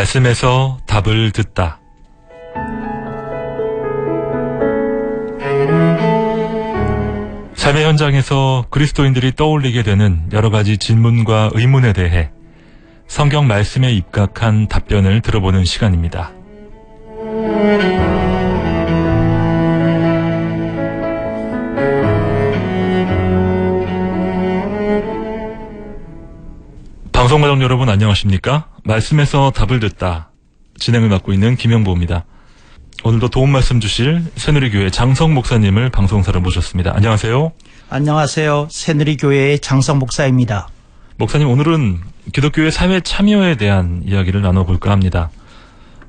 말씀에서 답을 듣다. 삶의 현장에서 그리스도인들이 떠올리게 되는 여러 가지 질문과 의문에 대해 성경 말씀에 입각한 답변을 들어보는 시간입니다. 방송가족 여러분 안녕하십니까? 말씀에서 답을 듣다 진행을 맡고 있는 김영보입니다. 오늘도 도움 말씀 주실 새누리교회 장성 목사님을 방송사로 모셨습니다. 안녕하세요. 안녕하세요. 새누리교회의 장성 목사입니다. 목사님, 오늘은 기독교의 사회 참여에 대한 이야기를 나눠볼까 합니다.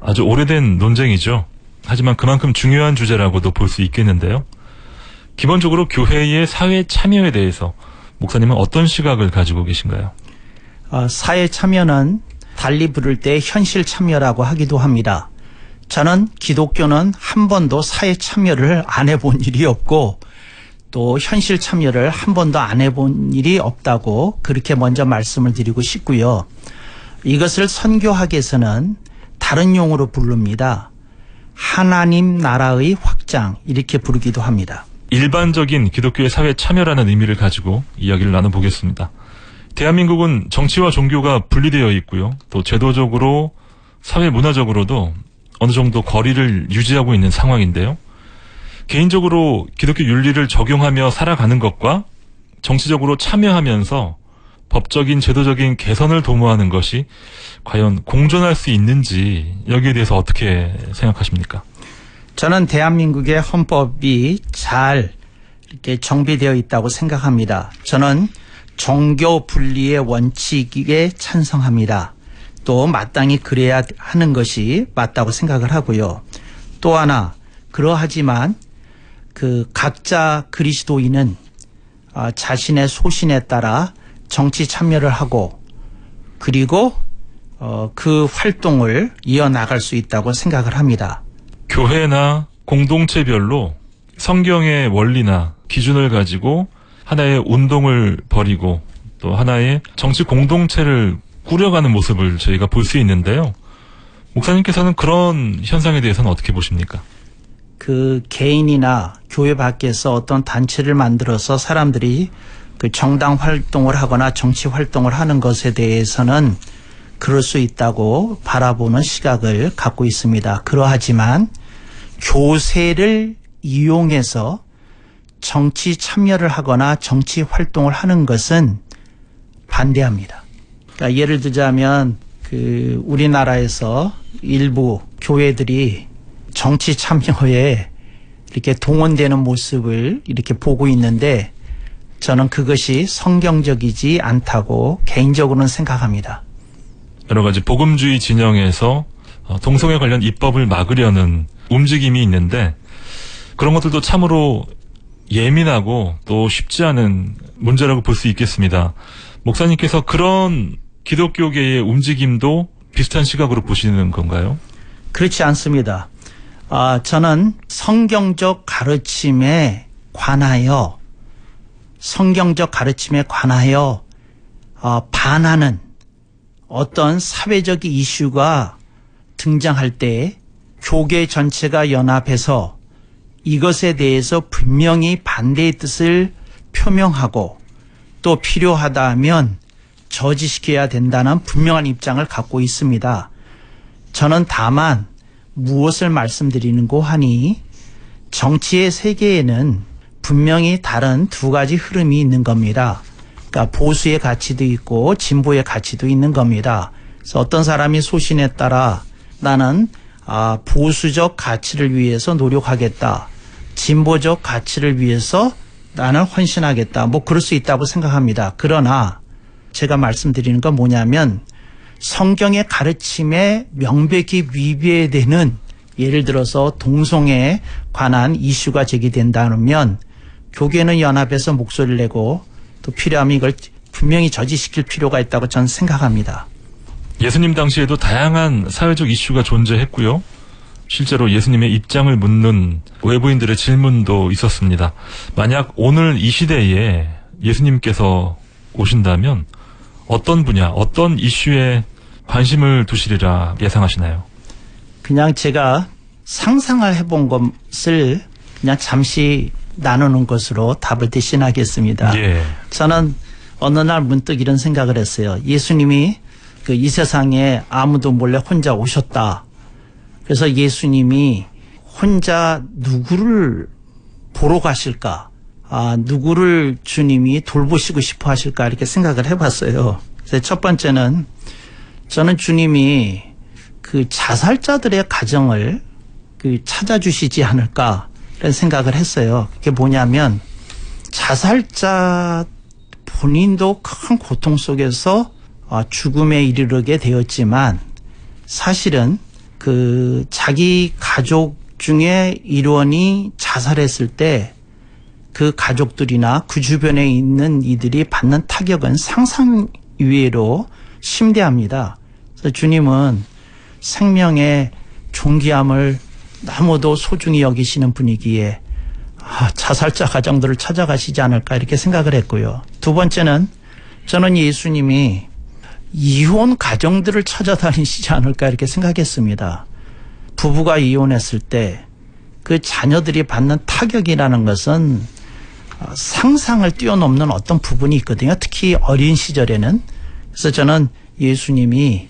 아주 오래된 논쟁이죠. 하지만 그만큼 중요한 주제라고도 볼 수 있겠는데요. 기본적으로 교회의 사회 참여에 대해서 목사님은 어떤 시각을 가지고 계신가요? 사회 참여는 달리 부를 때 현실 참여라고 하기도 합니다. 저는 기독교는 한 번도 사회 참여를 안 해본 일이 없고 또 현실 참여를 한 번도 안 해본 일이 없다고 그렇게 먼저 말씀을 드리고 싶고요. 이것을 선교학에서는 다른 용어로 부릅니다. 하나님 나라의 확장, 이렇게 부르기도 합니다. 일반적인 기독교의 사회 참여라는 의미를 가지고 이야기를 나눠보겠습니다. 대한민국은 정치와 종교가 분리되어 있고요. 또 제도적으로 사회 문화적으로도 어느 정도 거리를 유지하고 있는 상황인데요. 개인적으로 기독교 윤리를 적용하며 살아가는 것과 정치적으로 참여하면서 법적인 제도적인 개선을 도모하는 것이 과연 공존할 수 있는지 여기에 대해서 어떻게 생각하십니까? 저는 대한민국의 헌법이 잘 이렇게 정비되어 있다고 생각합니다. 저는 종교 분리의 원칙에 찬성합니다. 또 마땅히 그래야 하는 것이 맞다고 생각을 하고요. 또 하나, 그러하지만 각자 그리스도인은 자신의 소신에 따라 정치 참여를 하고 그리고 그 활동을 이어나갈 수 있다고 생각을 합니다. 교회나 공동체별로 성경의 원리나 기준을 가지고 하나의 운동을 벌이고 또 하나의 정치 공동체를 꾸려가는 모습을 저희가 볼 수 있는데요. 목사님께서는 그런 현상에 대해서는 어떻게 보십니까? 개인이나 교회 밖에서 어떤 단체를 만들어서 사람들이 정당 활동을 하거나 정치 활동을 하는 것에 대해서는 그럴 수 있다고 바라보는 시각을 갖고 있습니다. 그러하지만 교세를 이용해서 정치 참여를 하거나 정치 활동을 하는 것은 반대합니다. 그러니까 예를 들자면 우리나라에서 일부 교회들이 정치 참여에 이렇게 동원되는 모습을 이렇게 보고 있는데 저는 그것이 성경적이지 않다고 개인적으로는 생각합니다. 여러 가지 복음주의 진영에서 동성애 관련 입법을 막으려는 움직임이 있는데 그런 것들도 참으로 예민하고 또 쉽지 않은 문제라고 볼 수 있겠습니다. 목사님께서 그런 기독교계의 움직임도 비슷한 시각으로 보시는 건가요? 그렇지 않습니다. 저는 성경적 가르침에 관하여 반하는 어떤 사회적 이슈가 등장할 때 교계 전체가 연합해서 이것에 대해서 분명히 반대의 뜻을 표명하고 또 필요하다면 저지시켜야 된다는 분명한 입장을 갖고 있습니다. 저는 다만 무엇을 말씀드리는고 하니 정치의 세계에는 분명히 다른 두 가지 흐름이 있는 겁니다. 그러니까 보수의 가치도 있고 진보의 가치도 있는 겁니다. 그래서 어떤 사람이 소신에 따라 나는 보수적 가치를 위해서 노력하겠다. 진보적 가치를 위해서 나는 헌신하겠다. 그럴 수 있다고 생각합니다. 그러나 제가 말씀드리는 건 뭐냐면 성경의 가르침에 명백히 위배되는 예를 들어서 동성애에 관한 이슈가 제기된다면 교계는 연합해서 목소리를 내고 또 필요하면 이걸 분명히 저지시킬 필요가 있다고 저는 생각합니다. 예수님 당시에도 다양한 사회적 이슈가 존재했고요. 실제로 예수님의 입장을 묻는 외부인들의 질문도 있었습니다. 만약 오늘 이 시대에 예수님께서 오신다면 어떤 분야, 어떤 이슈에 관심을 두시리라 예상하시나요? 그냥 제가 상상을 해본 것을 그냥 잠시 나누는 것으로 답을 대신하겠습니다. 예. 저는 어느 날 문득 이런 생각을 했어요. 예수님이 이 세상에 아무도 몰래 혼자 오셨다. 그래서 예수님이 혼자 누구를 보러 가실까? 누구를 주님이 돌보시고 싶어 하실까? 이렇게 생각을 해봤어요. 그래서 첫 번째는 저는 주님이 그 자살자들의 가정을 찾아주시지 않을까? 이런 생각을 했어요. 그게 뭐냐면 자살자 본인도 큰 고통 속에서 죽음에 이르게 되었지만 사실은 그 자기 가족 중에 일원이 자살했을 때 그 가족들이나 그 주변에 있는 이들이 받는 타격은 상상 이외로 심대합니다. 그래서 주님은 생명의 존귀함을 너무도 소중히 여기시는 분이기에 자살자 가정들을 찾아가시지 않을까 이렇게 생각을 했고요. 두 번째는 저는 예수님이 이혼 가정들을 찾아다니시지 않을까 이렇게 생각했습니다. 부부가 이혼했을 때 그 자녀들이 받는 타격이라는 것은 상상을 뛰어넘는 어떤 부분이 있거든요. 특히 어린 시절에는. 그래서 저는 예수님이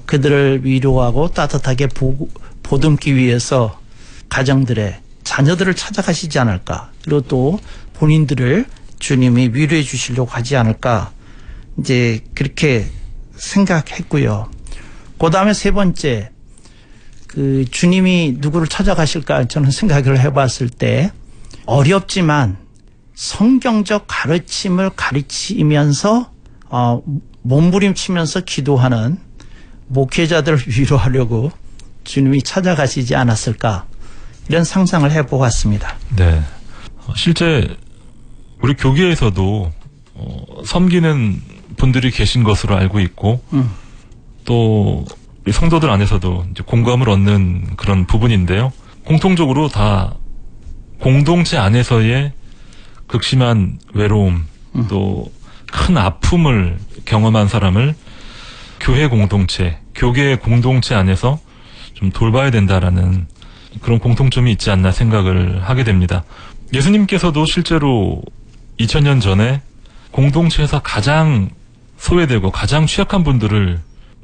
그들을 위로하고 따뜻하게 보듬기 위해서 가정들의 자녀들을 찾아가시지 않을까. 그리고 또 본인들을 주님이 위로해 주시려고 하지 않을까. 이제 그렇게 생각했고요. 그 다음에 세 번째, 그 주님이 누구를 찾아가실까 저는 생각을 해봤을 때 어렵지만 성경적 가르침을 가르치면서 몸부림치면서 기도하는 목회자들을 위로하려고 주님이 찾아가시지 않았을까 이런 상상을 해보았습니다. 네, 실제 우리 교계에서도 섬기는 분들이 계신 것으로 알고 있고 또 우리 성도들 안에서도 이제 공감을 얻는 그런 부분인데요. 공통적으로 다 공동체 안에서의 극심한 외로움 또 큰 아픔을 경험한 사람을 교회 공동체, 교계의 공동체 안에서 좀 돌봐야 된다라는 그런 공통점이 있지 않나 생각을 하게 됩니다. 예수님께서도 실제로 2000년 전에 공동체에서 가장 소외되고 가장 취약한 분들을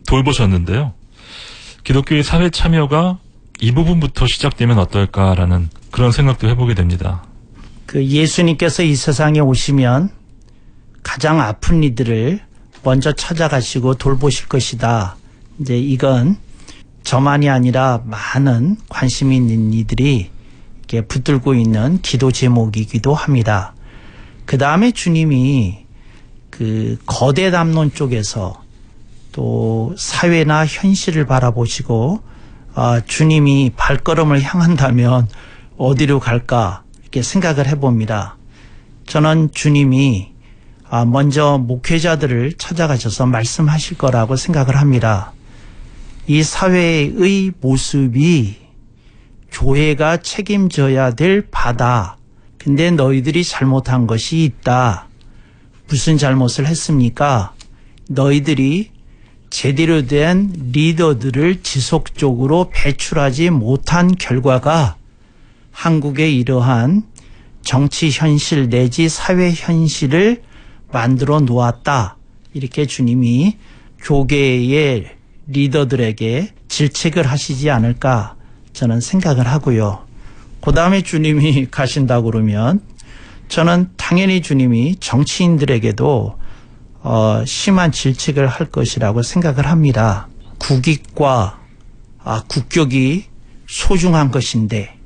돌보셨는데요. 기독교의 사회 참여가 이 부분부터 시작되면 어떨까라는 그런 생각도 해보게 됩니다. 그 예수님께서 이 세상에 오시면 가장 아픈 이들을 먼저 찾아가시고 돌보실 것이다. 이제 이건 저만이 아니라 많은 관심이 있는 이들이 이렇게 붙들고 있는 기도 제목이기도 합니다. 그 다음에 주님이 그 거대 담론 쪽에서 또 사회나 현실을 바라보시고 주님이 발걸음을 향한다면 어디로 갈까 이렇게 생각을 해봅니다. 저는 주님이 먼저 목회자들을 찾아가셔서 말씀하실 거라고 생각을 합니다. 이 사회의 모습이 교회가 책임져야 될 바다. 근데 너희들이 잘못한 것이 있다. 무슨 잘못을 했습니까? 너희들이 제대로 된 리더들을 지속적으로 배출하지 못한 결과가 한국의 이러한 정치 현실 내지 사회 현실을 만들어 놓았다. 이렇게 주님이 교계의 리더들에게 질책을 하시지 않을까 저는 생각을 하고요. 그 다음에 주님이 가신다고 그러면 저는 당연히 주님이 정치인들에게도 심한 질책을 할 것이라고 생각을 합니다. 국익과 국격이 소중한 것인데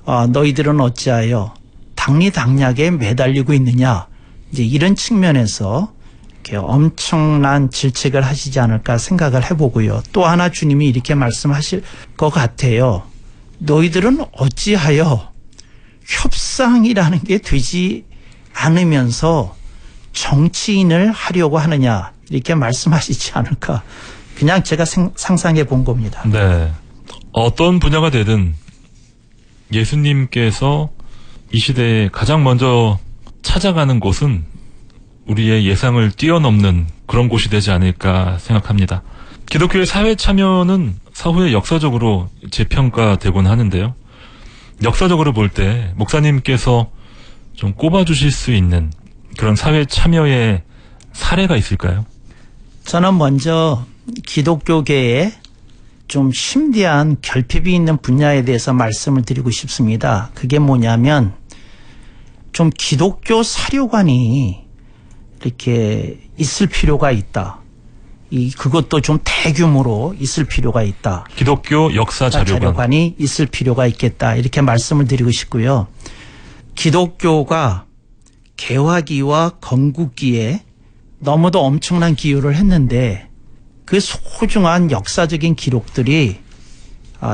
너희들은 어찌하여 당리당략에 매달리고 있느냐. 이제 이런 측면에서 이렇게 엄청난 질책을 하시지 않을까 생각을 해보고요. 또 하나 주님이 이렇게 말씀하실 것 같아요. 너희들은 어찌하여 협상이라는 게 되지 않으면서 정치인을 하려고 하느냐 이렇게 말씀하시지 않을까. 그냥 제가 상상해 본 겁니다. 네, 어떤 분야가 되든 예수님께서 이 시대에 가장 먼저 찾아가는 곳은 우리의 예상을 뛰어넘는 그런 곳이 되지 않을까 생각합니다. 기독교의 사회 참여는 사후에 역사적으로 재평가되곤 하는데요. 역사적으로 볼 때 목사님께서 좀 꼽아주실 수 있는 그런 사회 참여의 사례가 있을까요? 저는 먼저 기독교계에 좀 심대한 결핍이 있는 분야에 대해서 말씀을 드리고 싶습니다. 그게 뭐냐면 좀 기독교 사료관이 이렇게 있을 필요가 있다. 그것도 좀 대규모로 있을 필요가 있다. 기독교 역사 자료관이 있을 필요가 있겠다. 이렇게 말씀을 드리고 싶고요. 기독교가 개화기와 건국기에 너무도 엄청난 기여를 했는데 그 소중한 역사적인 기록들이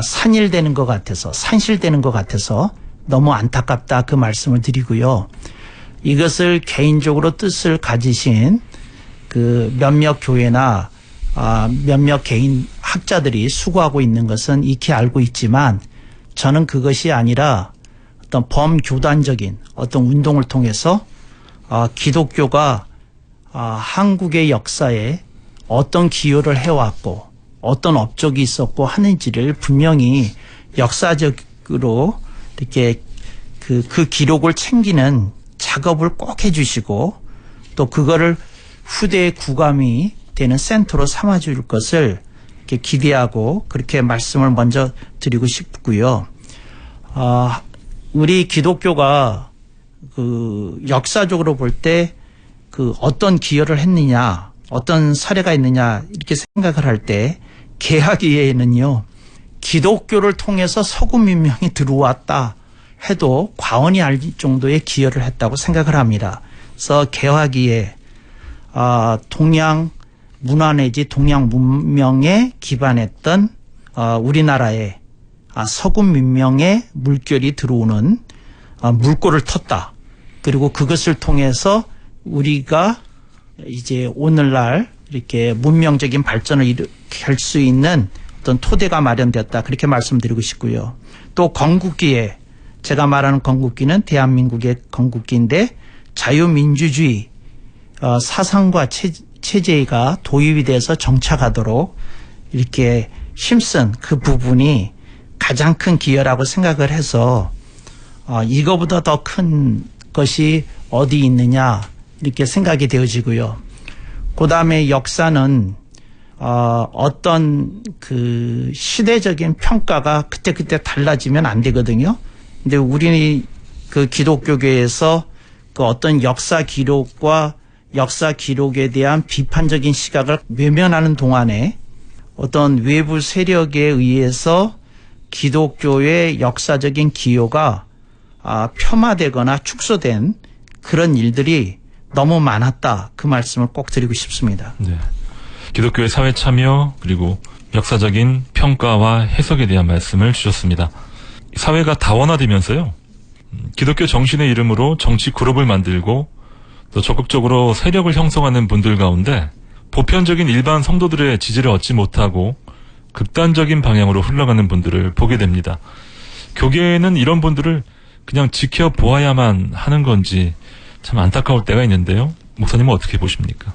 산실되는 것 같아서 너무 안타깝다 그 말씀을 드리고요. 이것을 개인적으로 뜻을 가지신 그 몇몇 교회나 몇몇 개인 학자들이 수고하고 있는 것은 익히 알고 있지만 저는 그것이 아니라 어떤 범교단적인 어떤 운동을 통해서 기독교가 한국의 역사에 어떤 기여를 해왔고 어떤 업적이 있었고 하는지를 분명히 역사적으로 이렇게 그 기록을 챙기는 작업을 꼭 해주시고 또 그거를 후대의 구감이 되는 센터로 삼아줄 것을 이렇게 기대하고 그렇게 말씀을 먼저 드리고 싶고요. 우리 기독교가 그 역사적으로 볼 때 그 어떤 기여를 했느냐, 어떤 사례가 있느냐 이렇게 생각을 할 때 개화기에는요 기독교를 통해서 서구 민명이 들어왔다 해도 과언이 알 정도의 기여를 했다고 생각을 합니다. 그래서 개화기에 동양 문화 내지 동양 문명에 기반했던 우리나라의 서구 민명의 물결이 들어오는 물꼬를 텄다. 그리고 그것을 통해서 우리가 이제 오늘날 이렇게 문명적인 발전을 일으킬 수 있는 어떤 토대가 마련되었다. 그렇게 말씀드리고 싶고요. 또 건국기에 제가 말하는 건국기는 대한민국의 건국기인데 자유민주주의 사상과 체제가 도입이 돼서 정착하도록 이렇게 힘쓴 그 부분이 가장 큰 기여라고 생각을 해서 이거보다 더 큰 것이 어디 있느냐 이렇게 생각이 되어지고요. 그 다음에 역사는 어떤 그 시대적인 평가가 그때그때 달라지면 안 되거든요. 근데 우리 그 기독교계에서 그 어떤 역사 기록과 역사 기록에 대한 비판적인 시각을 외면하는 동안에 어떤 외부 세력에 의해서 기독교의 역사적인 기여가 폄하되거나 축소된 그런 일들이 너무 많았다. 그 말씀을 꼭 드리고 싶습니다. 네. 기독교의 사회 참여 그리고 역사적인 평가와 해석에 대한 말씀을 주셨습니다. 사회가 다원화되면서요. 기독교 정신의 이름으로 정치 그룹을 만들고 또 적극적으로 세력을 형성하는 분들 가운데 보편적인 일반 성도들의 지지를 얻지 못하고 극단적인 방향으로 흘러가는 분들을 보게 됩니다. 교계에는 이런 분들을 그냥 지켜보아야만 하는 건지 참 안타까울 때가 있는데요. 목사님은 어떻게 보십니까?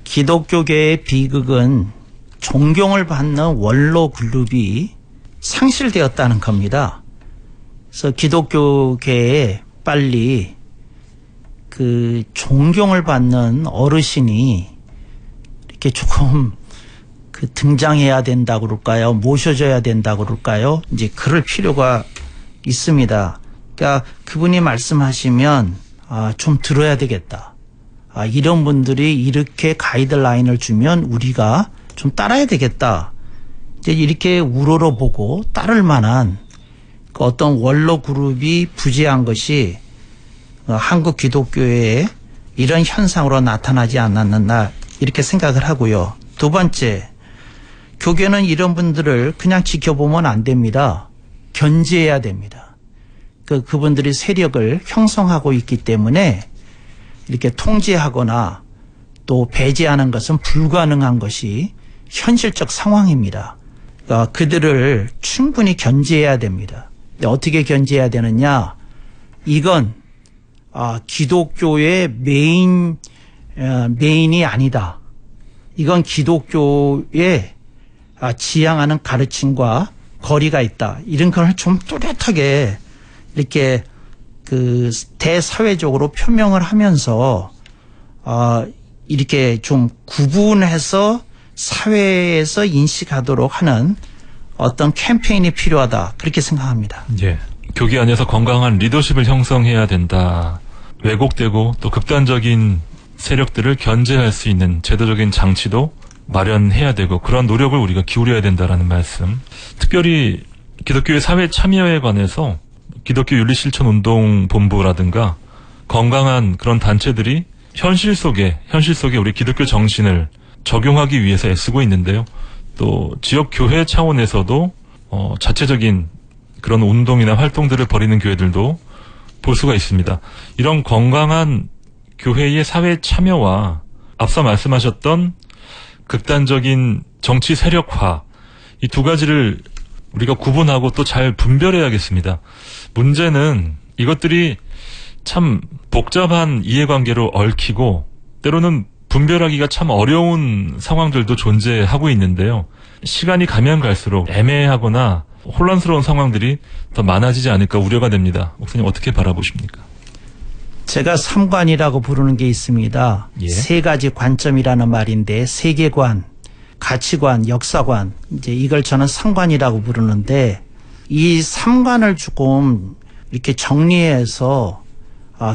기독교계의 비극은 존경을 받는 원로 그룹이 상실되었다는 겁니다. 그래서 기독교계에 빨리 그 존경을 받는 어르신이 이렇게 조금 그 등장해야 된다고 그럴까요? 모셔져야 된다고 그럴까요? 이제 그럴 필요가 있습니다. 그러니까 그분이 말씀하시면 좀 들어야 되겠다. 이런 분들이 이렇게 가이드라인을 주면 우리가 좀 따라야 되겠다. 이제 이렇게 우러러 보고 따를 만한 그 어떤 원로 그룹이 부재한 것이 한국 기독교에 이런 현상으로 나타나지 않았나 이렇게 생각을 하고요. 두 번째, 교계는 이런 분들을 그냥 지켜보면 안 됩니다. 견제해야 됩니다. 그분들이 세력을 형성하고 있기 때문에 이렇게 통제하거나 또 배제하는 것은 불가능한 것이 현실적 상황입니다. 그러니까 그들을 충분히 견제해야 됩니다. 근데 어떻게 견제해야 되느냐? 이건 기독교의 메인이 아니다. 이건 기독교의 지향하는 가르침과 거리가 있다. 이런 걸 좀 뚜렷하게 이렇게 그 대사회적으로 표명을 하면서 이렇게 좀 구분해서 사회에서 인식하도록 하는 어떤 캠페인이 필요하다. 그렇게 생각합니다. 예. 교계 안에서 건강한 리더십을 형성해야 된다. 왜곡되고 또 극단적인 세력들을 견제할 수 있는 제도적인 장치도 마련해야 되고 그런 노력을 우리가 기울여야 된다라는 말씀. 특별히 기독교의 사회 참여에 관해서 기독교 윤리실천운동본부라든가 건강한 그런 단체들이 현실 속에 우리 기독교 정신을 적용하기 위해서 애쓰고 있는데요. 또 지역 교회 차원에서도 자체적인 그런 운동이나 활동들을 벌이는 교회들도 볼 수가 있습니다. 이런 건강한 교회의 사회 참여와 앞서 말씀하셨던 극단적인 정치 세력화, 이 두 가지를 우리가 구분하고 또 잘 분별해야겠습니다. 문제는 이것들이 참 복잡한 이해관계로 얽히고 때로는 분별하기가 참 어려운 상황들도 존재하고 있는데요. 시간이 가면 갈수록 애매하거나 혼란스러운 상황들이 더 많아지지 않을까 우려가 됩니다. 목사님 어떻게 바라보십니까? 제가 삼관이라고 부르는 게 있습니다. 예. 세 가지 관점이라는 말인데 세계관, 가치관, 역사관, 이제 이걸 저는 삼관이라고 부르는데 이 삼관을 조금 이렇게 정리해서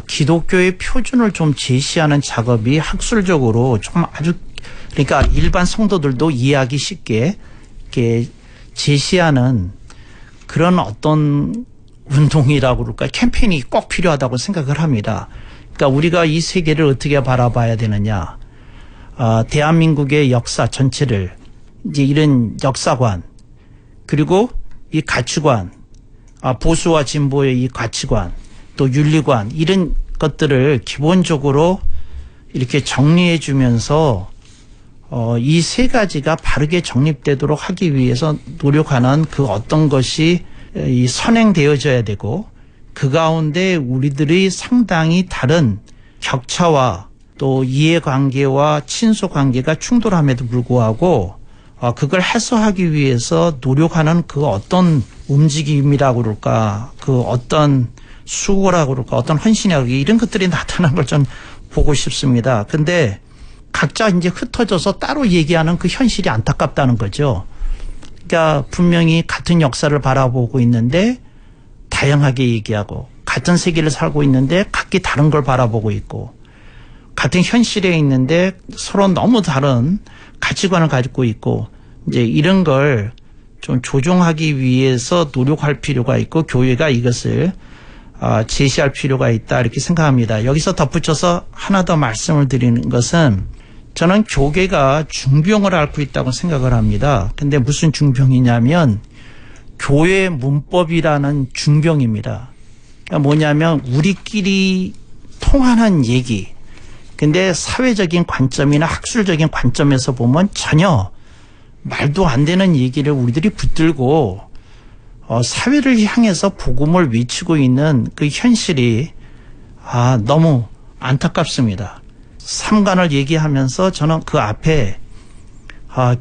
기독교의 표준을 좀 제시하는 작업이 학술적으로 좀 아주 그러니까 일반 성도들도 이해하기 쉽게 이렇게 제시하는 그런 어떤 운동이라고 그럴까 캠페인이 꼭 필요하다고 생각을 합니다. 그러니까 우리가 이 세계를 어떻게 바라봐야 되느냐. 대한민국의 역사 전체를 이제 이런 역사관 그리고 이 가치관 보수와 진보의 이 가치관 또 윤리관 이런 것들을 기본적으로 이렇게 정리해 주면서 이 세 가지가 바르게 정립되도록 하기 위해서 노력하는 그 어떤 것이 이 선행되어져야 되고 그 가운데 우리들이 상당히 다른 격차와 또 이해관계와 친소관계가 충돌함에도 불구하고 그걸 해소하기 위해서 노력하는 그 어떤 움직임이라고 그럴까 그 어떤 수고라고 그럴까 어떤 헌신이라고 이런 것들이 나타난 걸 좀 보고 싶습니다. 근데 각자 이제 흩어져서 따로 얘기하는 그 현실이 안타깝다는 거죠. 그러니까 분명히 같은 역사를 바라보고 있는데 다양하게 얘기하고 같은 세계를 살고 있는데 각기 다른 걸 바라보고 있고 같은 현실에 있는데 서로 너무 다른 가치관을 가지고 있고 이제 이런 걸 좀 조정하기 위해서 노력할 필요가 있고 교회가 이것을 제시할 필요가 있다 이렇게 생각합니다. 여기서 덧붙여서 하나 더 말씀을 드리는 것은 저는 교계가 중병을 앓고 있다고 생각을 합니다. 근데 무슨 중병이냐면 교회 문법이라는 중병입니다. 그러니까 뭐냐면 우리끼리 통하는 얘기. 근데 사회적인 관점이나 학술적인 관점에서 보면 전혀 말도 안 되는 얘기를 우리들이 붙들고 사회를 향해서 복음을 외치고 있는 그 현실이 너무 안타깝습니다. 삼관을 얘기하면서 저는 그 앞에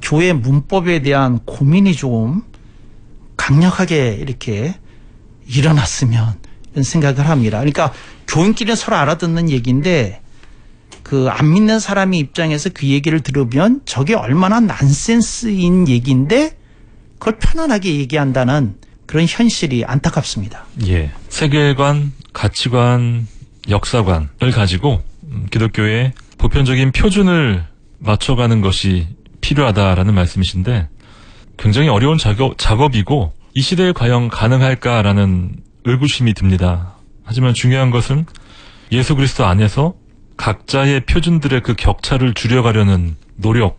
교회 문법에 대한 고민이 좀 강력하게 이렇게 일어났으면 이런 생각을 합니다. 그러니까 교인끼리 서로 알아듣는 얘기인데 그 안 믿는 사람의 입장에서 그 얘기를 들으면 저게 얼마나 난센스인 얘기인데 그걸 편안하게 얘기한다는 그런 현실이 안타깝습니다. 예. 세계관, 가치관, 역사관을 가지고 기독교의 보편적인 표준을 맞춰가는 것이 필요하다라는 말씀이신데 굉장히 어려운 작업이고 이 시대에 과연 가능할까라는 의구심이 듭니다. 하지만 중요한 것은 예수 그리스도 안에서 각자의 표준들의 그 격차를 줄여가려는 노력,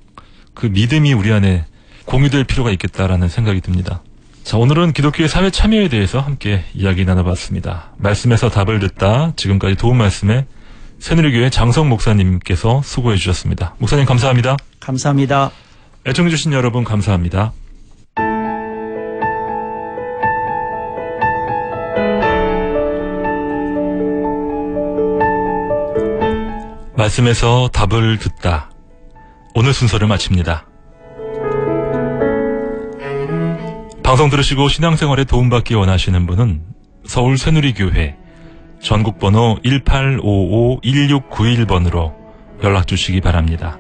그 믿음이 우리 안에 공유될 필요가 있겠다라는 생각이 듭니다. 자, 오늘은 기독교의 사회 참여에 대해서 함께 이야기 나눠봤습니다. 말씀에서 답을 듣다 지금까지 도움 말씀에 새누리교회 장성 목사님께서 수고해 주셨습니다. 목사님 감사합니다. 감사합니다. 애청해 주신 여러분 감사합니다. 말씀에서 답을 듣다. 오늘 순서를 마칩니다. 방송 들으시고 신앙생활에 도움받기 원하시는 분은 서울 새누리교회 전국번호 1855-1691번으로 연락 주시기 바랍니다.